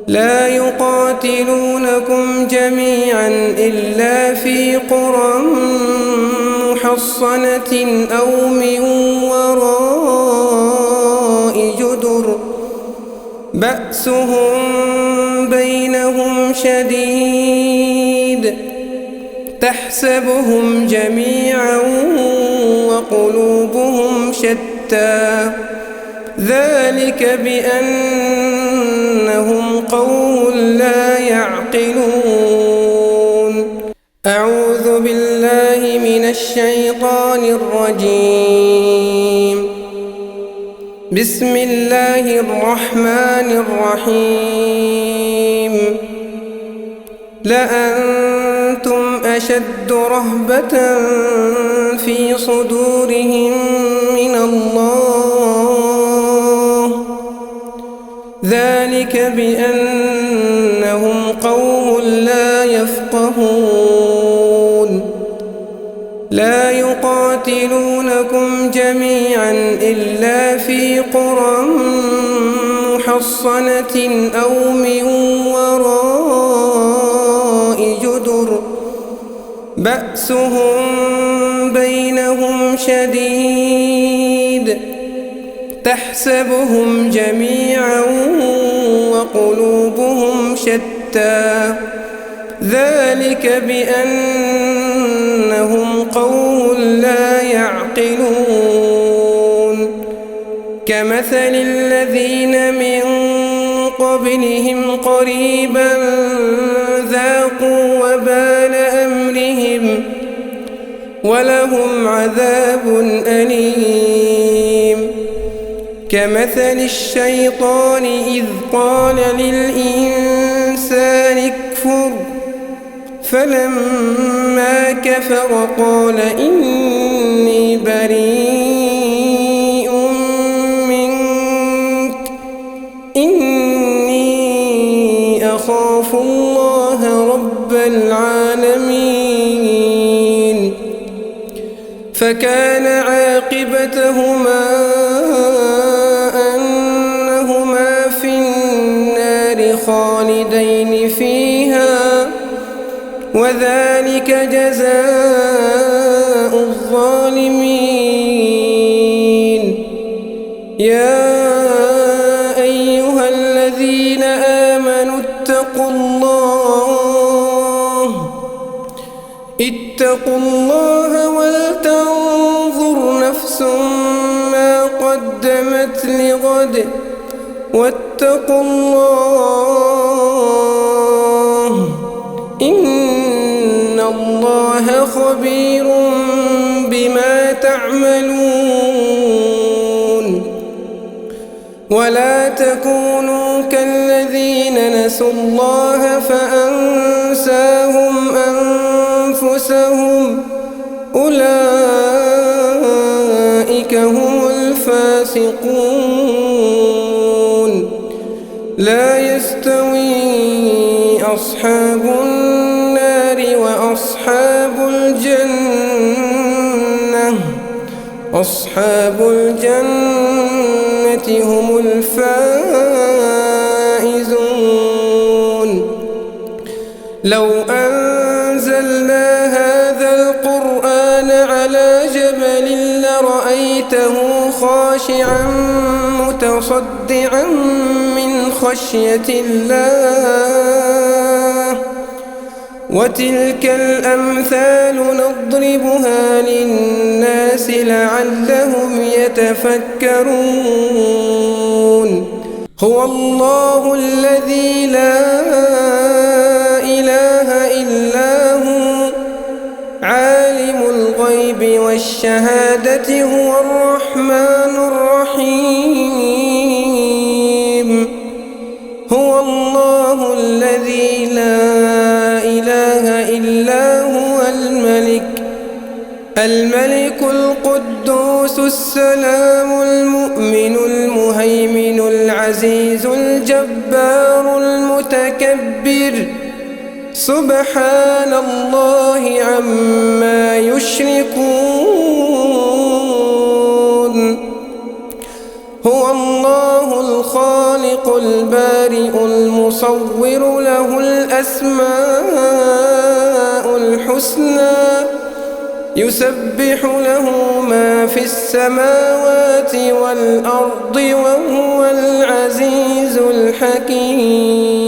لا يقاتلونكم جميعا إلا في قرى محصنة أو من وراء جدر بأسهم بينهم شديد تحسبهم جميعا وقلوبهم شتى ذلك بأنهم قوم لا يعقلون. أعوذ بالله من الشيطان الرجيم. بسم الله الرحمن الرحيم. لأنتم أشد رهبة في صدورهم من الله ذلك بأنهم قوم لا يفقهون. لا يقاتلونكم جميعا إلا في قرى محصنة أو من وراء جدر بأسهم بينهم شديد تحسبهم جميعا وقلوبهم شتى ذلك بأنهم قوم لا يعقلون. كمثل الذين من قبلهم قريبا ذاقوا وبال أمرهم ولهم عذاب أليم. كمثل الشيطان إذ قال للإنسان اكفر فلما كفر قال إني بريء منك إني أخاف الله رب العالمين. فكان عاقبتهما أنهما في النار خالدين فيها وذلك جزاء الظالمين. يا أيها الذين آمنوا اتقوا الله ولتنظر نفس ما قدمت لغد واتقوا الله إن الله خبير بما تعملون. ولا تكونوا كالذين نسوا الله فأنساهم أنفسهم أولئك هم الفاسقون. لا يستوي أصحاب النار وأصحاب الجنة هم الفائزون. لو أنزلنا هذا القرآن على جبل لرأيته خاشعا متصدعا من خشية الله. وتلك الأمثال نضربها للناس لعلهم يتفكرون. هو الله الذي لا إله إلا هو عالم الغيب والشهادة هو الرحمن الرحيم. هو الله الذي لا إله إلا هو الملك القدوس السلام المؤمن المهيمن العزيز الجبار المتكبر سبحان الله عما يشركون. هو الله الخالق البارئ المصور يصور له الأسماء الحسنى يسبح له ما في السماوات والأرض وهو العزيز الحكيم.